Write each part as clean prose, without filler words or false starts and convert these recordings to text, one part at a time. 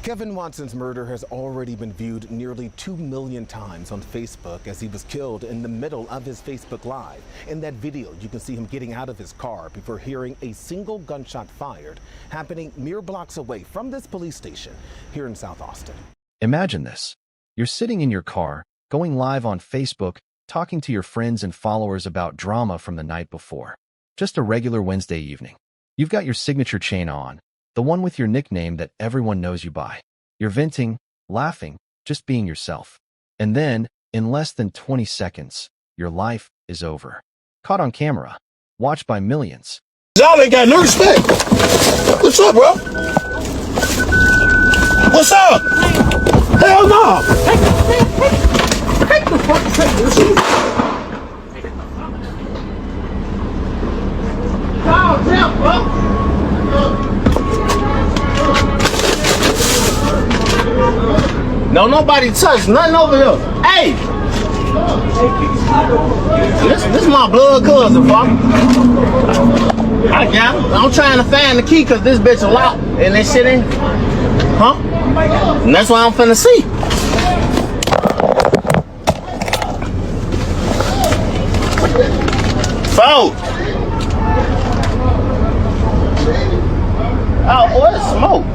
Kevin Watson's murder has already been viewed nearly 2 million times on Facebook as he was killed in the middle of his Facebook Live. In that video, you can see him getting out of his car before hearing a single gunshot fired, happening mere blocks away from this police station here in South Austin. Imagine this. You're sitting in your car, going live on Facebook, talking to your friends and followers about drama from the night before. Just a regular Wednesday evening. You've got your signature chain on, the one with your nickname that everyone knows you by. You're venting, laughing, just being yourself. And then, in less than 20 seconds, your life is over. Caught on camera. Watched by millions. Y'all ain't got no respect. What's up, bro? What's up? Hell no. Take the fuck shit. Dog, jump, bro. No, nobody touched nothing over here. Hey! This my blood cousin, fuck. I got him. I'm trying to find the key because this bitch a lock and that shit ain't. Huh? And that's why I'm finna see. Phone. Oh, what smoke?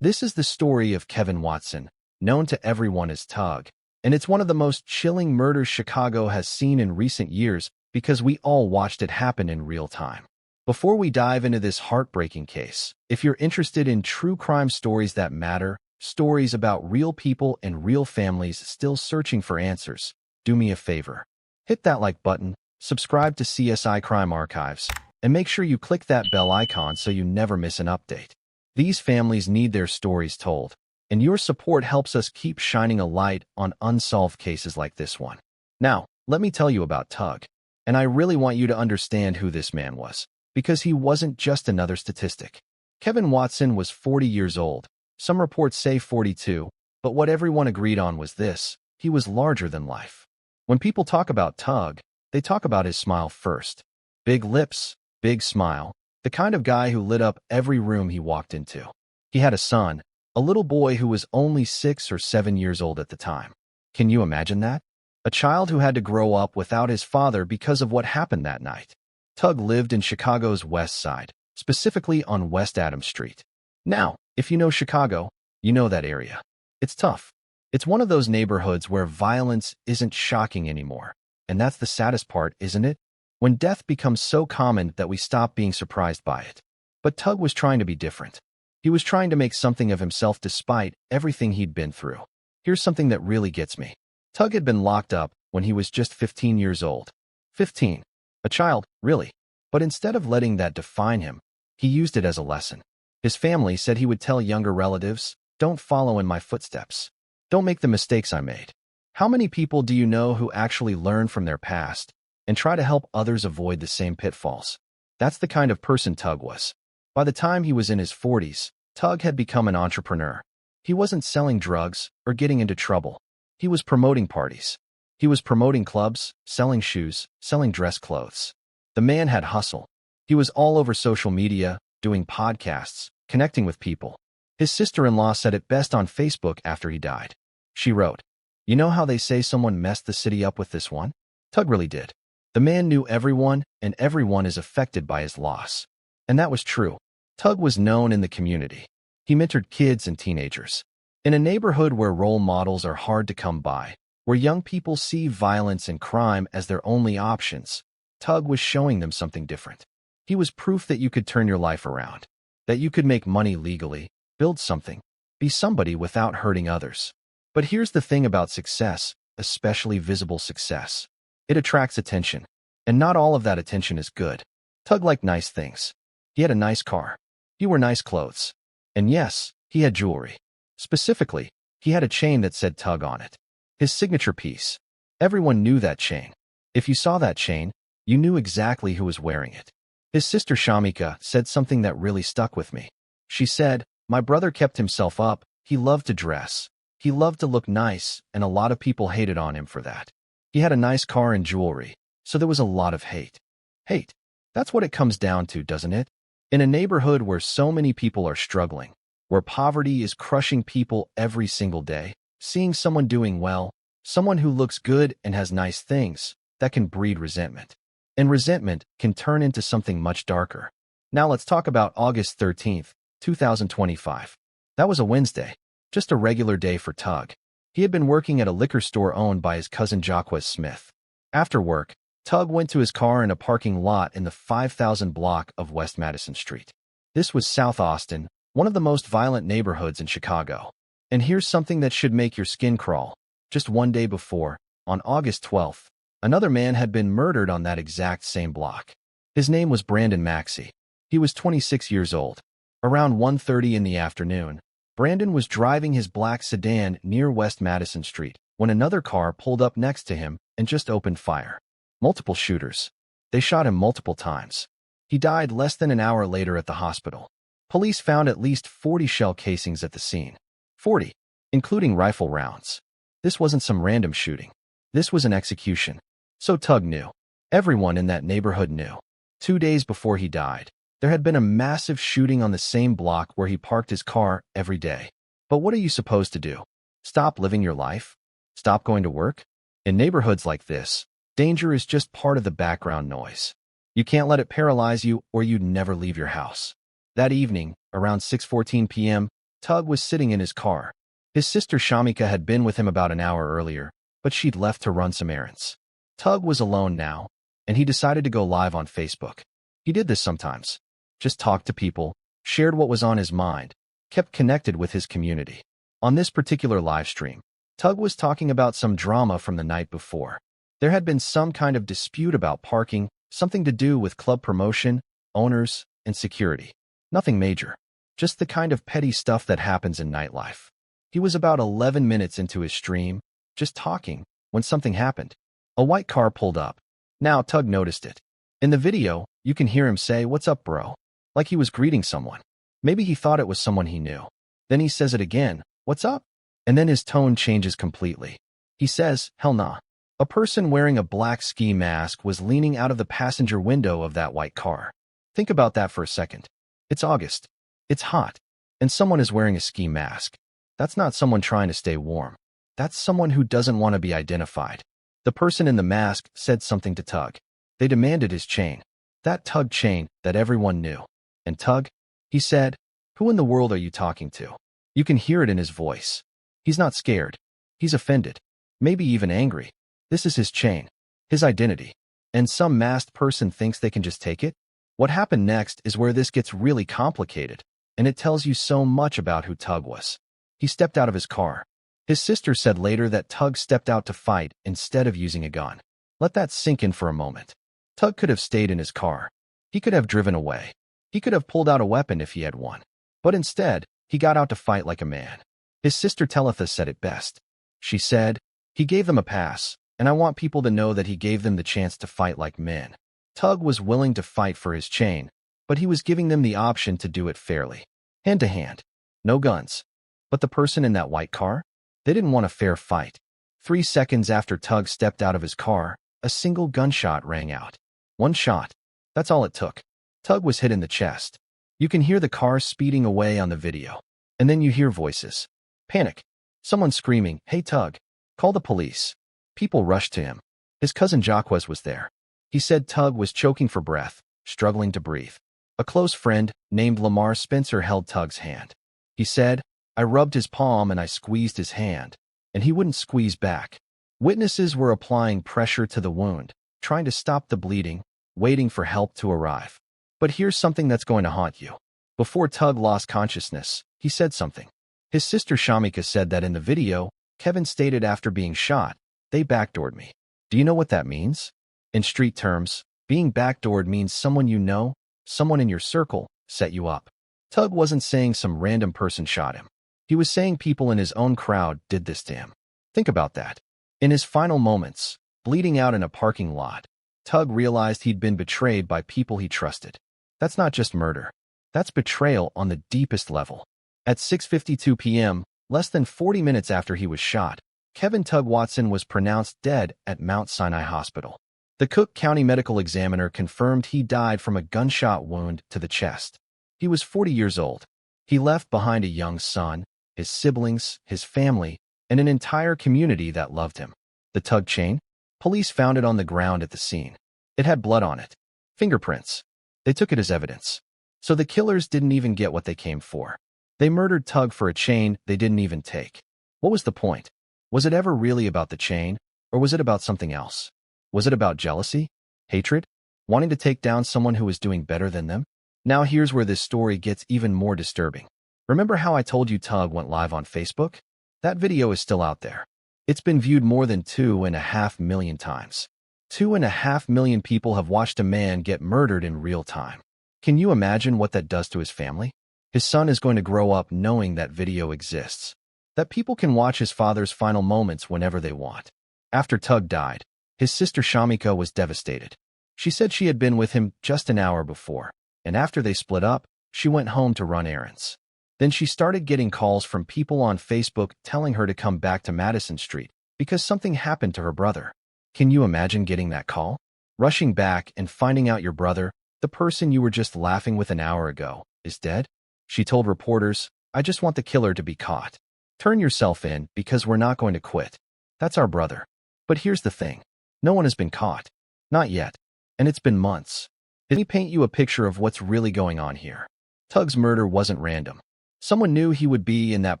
This is the story of Kevin Watson, known to everyone as Tugg, and it's one of the most chilling murders Chicago has seen in recent years because we all watched it happen in real time. Before we dive into this heartbreaking case, if you're interested in true crime stories that matter, stories about real people and real families still searching for answers, do me a favor. Hit that like button, subscribe to CSI Crime Archives, and make sure you click that bell icon so you never miss an update. These families need their stories told, and your support helps us keep shining a light on unsolved cases like this one. Now, let me tell you about Tugg, and I really want you to understand who this man was, because he wasn't just another statistic. Kevin Watson was 40 years old. Some reports say 42, but what everyone agreed on was this: he was larger than life. When people talk about Tugg, they talk about his smile first. Big lips, big smile. The kind of guy who lit up every room he walked into. He had a son, a little boy who was only 6 or 7 years old at the time. Can you imagine that? A child who had to grow up without his father because of what happened that night. Tugg lived in Chicago's West Side, specifically on West Adams Street. Now, if you know Chicago, you know that area. It's tough. It's one of those neighborhoods where violence isn't shocking anymore. And that's the saddest part, isn't it? When death becomes so common that we stop being surprised by it. But Tugg was trying to be different. He was trying to make something of himself despite everything he'd been through. Here's something that really gets me. Tugg had been locked up when he was just 15 years old. 15. A child, really. But instead of letting that define him, he used it as a lesson. His family said he would tell younger relatives, "Don't follow in my footsteps. Don't make the mistakes I made." How many people do you know who actually learn from their past and try to help others avoid the same pitfalls? That's the kind of person Tugg was. By the time he was in his 40s, Tugg had become an entrepreneur. He wasn't selling drugs or getting into trouble. He was promoting parties. He was promoting clubs, selling shoes, selling dress clothes. The man had hustle. He was all over social media, doing podcasts, connecting with people. His sister-in-law said it best on Facebook after he died. She wrote, "You know how they say someone messed the city up with this one? Tugg really did." The man knew everyone, and everyone is affected by his loss. And that was true. Tugg was known in the community. He mentored kids and teenagers. In a neighborhood where role models are hard to come by, where young people see violence and crime as their only options, Tugg was showing them something different. He was proof that you could turn your life around, that you could make money legally, build something, be somebody without hurting others. But here's the thing about success, especially visible success. It attracts attention, and not all of that attention is good. Tugg liked nice things. He had a nice car. He wore nice clothes. And yes, he had jewelry. Specifically, he had a chain that said Tugg on it. His signature piece. Everyone knew that chain. If you saw that chain, you knew exactly who was wearing it. His sister Shamika said something that really stuck with me. She said, "My brother kept himself up. He loved to dress. He loved to look nice, and a lot of people hated on him for that. He had a nice car and jewelry, so there was a lot of hate. Hate. That's what it comes down to, doesn't it? In a neighborhood where so many people are struggling, where poverty is crushing people every single day, seeing someone doing well, someone who looks good and has nice things, that can breed resentment. And resentment can turn into something much darker. Now let's talk about August 13th, 2025. That was a Wednesday, just a regular day for Tugg. He had been working at a liquor store owned by his cousin Jacques Smith. After work, Tugg went to his car in a parking lot in the 5000 block of West Madison Street. This was South Austin, one of the most violent neighborhoods in Chicago. And here's something that should make your skin crawl. Just one day before, on August 12th, another man had been murdered on that exact same block. His name was Brandon Maxey. He was 26 years old. Around 1:30 in the afternoon, Brandon was driving his black sedan near West Madison Street when another car pulled up next to him and just opened fire. Multiple shooters. They shot him multiple times. He died less than an hour later at the hospital. Police found at least 40 shell casings at the scene. 40, including rifle rounds. This wasn't some random shooting. This was an execution. So Tugg knew. Everyone in that neighborhood knew. 2 days before he died, there had been a massive shooting on the same block where he parked his car every day. But what are you supposed to do? Stop living your life? Stop going to work? In neighborhoods like this, danger is just part of the background noise. You can't let it paralyze you or you'd never leave your house. That evening, around 6:14 p.m., Tugg was sitting in his car. His sister Shamika had been with him about an hour earlier, but she'd left to run some errands. Tugg was alone now, and he decided to go live on Facebook. He did this sometimes. Just talked to people, shared what was on his mind, kept connected with his community. On this particular live stream, Tugg was talking about some drama from the night before. There had been some kind of dispute about parking, something to do with club promotion, owners, and security. Nothing major, just the kind of petty stuff that happens in nightlife. He was about 11 minutes into his stream, just talking, when something happened. A white car pulled up. Now Tugg noticed it. In the video, you can hear him say, "What's up, bro?" Like he was greeting someone. Maybe he thought it was someone he knew. Then he says it again, "What's up?" And then his tone changes completely. He says, "Hell nah." A person wearing a black ski mask was leaning out of the passenger window of that white car. Think about that for a second. It's August. It's hot. And someone is wearing a ski mask. That's not someone trying to stay warm. That's someone who doesn't want to be identified. The person in the mask said something to Tugg. They demanded his chain. That Tugg chain that everyone knew. And Tugg, he said, "Who in the world are you talking to?" You can hear it in his voice. He's not scared. He's offended. Maybe even angry. This is his chain. His identity. And some masked person thinks they can just take it? What happened next is where this gets really complicated, and it tells you so much about who Tugg was. He stepped out of his car. His sister said later that Tugg stepped out to fight instead of using a gun. Let that sink in for a moment. Tugg could have stayed in his car. He could have driven away. He could have pulled out a weapon if he had one. But instead, he got out to fight like a man. His sister Talitha said it best. She said, "He gave them a pass, and I want people to know that he gave them the chance to fight like men." Tugg was willing to fight for his chain, but he was giving them the option to do it fairly. Hand to hand. No guns. But the person in that white car? They didn't want a fair fight. 3 seconds after Tugg stepped out of his car, a single gunshot rang out. One shot. That's all it took. Tugg was hit in the chest. You can hear the car speeding away on the video. And then you hear voices. Panic. Someone screaming, "Hey Tugg, call the police." People rushed to him. His cousin Jacques was there. He said Tugg was choking for breath, struggling to breathe. A close friend, named Lamar Spencer, held Tugg's hand. He said, "I rubbed his palm and I squeezed his hand, and he wouldn't squeeze back." Witnesses were applying pressure to the wound, trying to stop the bleeding, waiting for help to arrive. But here's something that's going to haunt you. Before Tugg lost consciousness, he said something. His sister Shamika said that in the video, Kevin stated after being shot, "They backdoored me." Do you know what that means? In street terms, being backdoored means someone you know, someone in your circle, set you up. Tugg wasn't saying some random person shot him. He was saying people in his own crowd did this to him. Think about that. In his final moments, bleeding out in a parking lot, Tugg realized he'd been betrayed by people he trusted. That's not just murder. That's betrayal on the deepest level. At 6:52 p.m., less than 40 minutes after he was shot, Kevin Tugg Watson was pronounced dead at Mount Sinai Hospital. The Cook County medical examiner confirmed he died from a gunshot wound to the chest. He was 40 years old. He left behind a young son, his siblings, his family, and an entire community that loved him. The Tugg chain? Police found it on the ground at the scene. It had blood on it. Fingerprints. They took it as evidence. So the killers didn't even get what they came for. They murdered Tugg for a chain they didn't even take. What was the point? Was it ever really about the chain, or was it about something else? Was it about jealousy? Hatred? Wanting to take down someone who was doing better than them? Now here's where this story gets even more disturbing. Remember how I told you Tugg went live on Facebook? That video is still out there. It's been viewed more than 2.5 million times. 2.5 million people have watched a man get murdered in real time. Can you imagine what that does to his family? His son is going to grow up knowing that video exists, that people can watch his father's final moments whenever they want. After Tugg died, his sister Shamika was devastated. She said she had been with him just an hour before, and after they split up, she went home to run errands. Then she started getting calls from people on Facebook telling her to come back to Madison Street because something happened to her brother. Can you imagine getting that call? Rushing back and finding out your brother, the person you were just laughing with an hour ago, is dead? She told reporters, "I just want the killer to be caught. Turn yourself in because we're not going to quit. That's our brother." But here's the thing. No one has been caught. Not yet. And it's been months. Let me paint you a picture of what's really going on here. Tugg's murder wasn't random. Someone knew he would be in that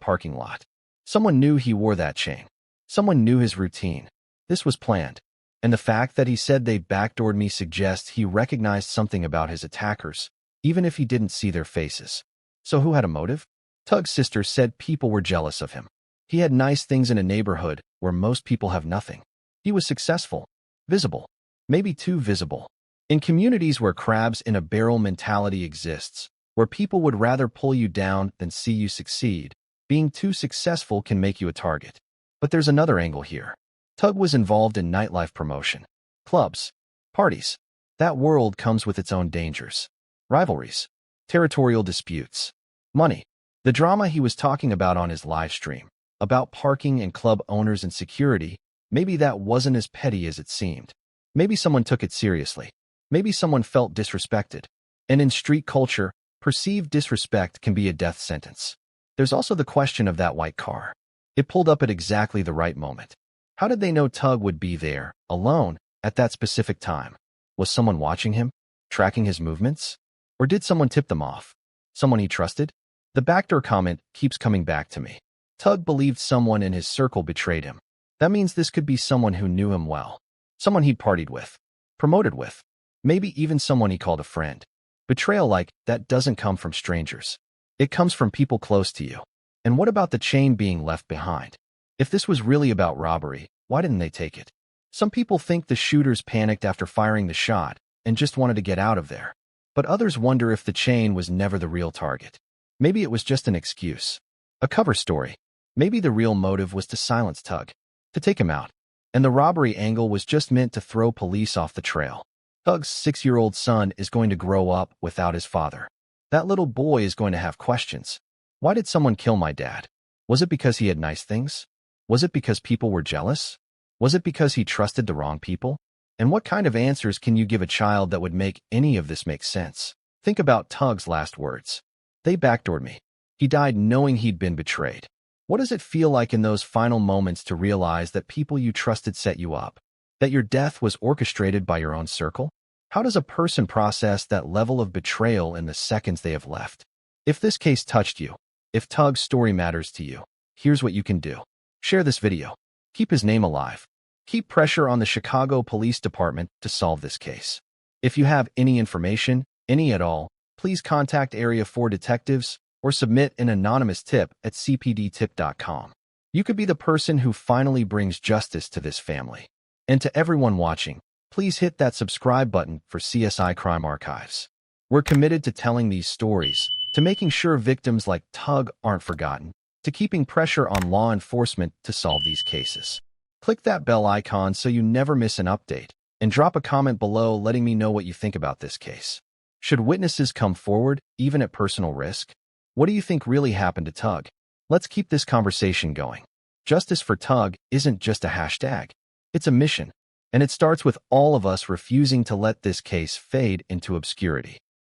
parking lot. Someone knew he wore that chain. Someone knew his routine. This was planned. And the fact that he said they backdoored me suggests he recognized something about his attackers, even if he didn't see their faces. So who had a motive? Tugg's sister said people were jealous of him. He had nice things in a neighborhood where most people have nothing. He was successful, visible, maybe too visible. In communities where crabs in a barrel mentality exists, where people would rather pull you down than see you succeed, being too successful can make you a target. But there's another angle here. Tugg was involved in nightlife promotion, clubs, parties. That world comes with its own dangers, rivalries, territorial disputes, money. The drama he was talking about on his live stream, about parking and club owners and security, maybe that wasn't as petty as it seemed. Maybe someone took it seriously. Maybe someone felt disrespected. And in street culture, perceived disrespect can be a death sentence. There's also the question of that white car. It pulled up at exactly the right moment. How did they know Tugg would be there, alone, at that specific time? Was someone watching him, tracking his movements? Or did someone tip them off? Someone he trusted? The backdoor comment keeps coming back to me. Tugg believed someone in his circle betrayed him. That means this could be someone who knew him well. Someone he'd partied with, promoted with, maybe even someone he called a friend. Betrayal like that doesn't come from strangers. It comes from people close to you. And what about the chain being left behind? If this was really about robbery, why didn't they take it? Some people think the shooters panicked after firing the shot and just wanted to get out of there. But others wonder if the chain was never the real target. Maybe it was just an excuse, a cover story. Maybe the real motive was to silence Tugg, to take him out. And the robbery angle was just meant to throw police off the trail. Tugg's 6-year-old son is going to grow up without his father. That little boy is going to have questions. Why did someone kill my dad? Was it because he had nice things? Was it because people were jealous? Was it because he trusted the wrong people? And what kind of answers can you give a child that would make any of this make sense? Think about Tugg's last words. They backdoored me. He died knowing he'd been betrayed. What does it feel like in those final moments to realize that people you trusted set you up? That your death was orchestrated by your own circle? How does a person process that level of betrayal in the seconds they have left? If this case touched you, if Tugg's story matters to you, here's what you can do. Share this video. Keep his name alive. Keep pressure on the Chicago Police Department to solve this case. If you have any information, any at all, please contact Area 4 detectives or submit an anonymous tip at cpdtip.com. You could be the person who finally brings justice to this family. And to everyone watching, please hit that subscribe button for CSI Crime Archives. We're committed to telling these stories, to making sure victims like Tugg aren't forgotten, to keeping pressure on law enforcement to solve these cases. Click that bell icon so you never miss an update, and drop a comment below letting me know what you think about this case. Should witnesses come forward, even at personal risk? What do you think really happened to Tugg? Let's keep this conversation going. Justice for Tugg isn't just a hashtag. It's a mission, and it starts with all of us refusing to let this case fade into obscurity.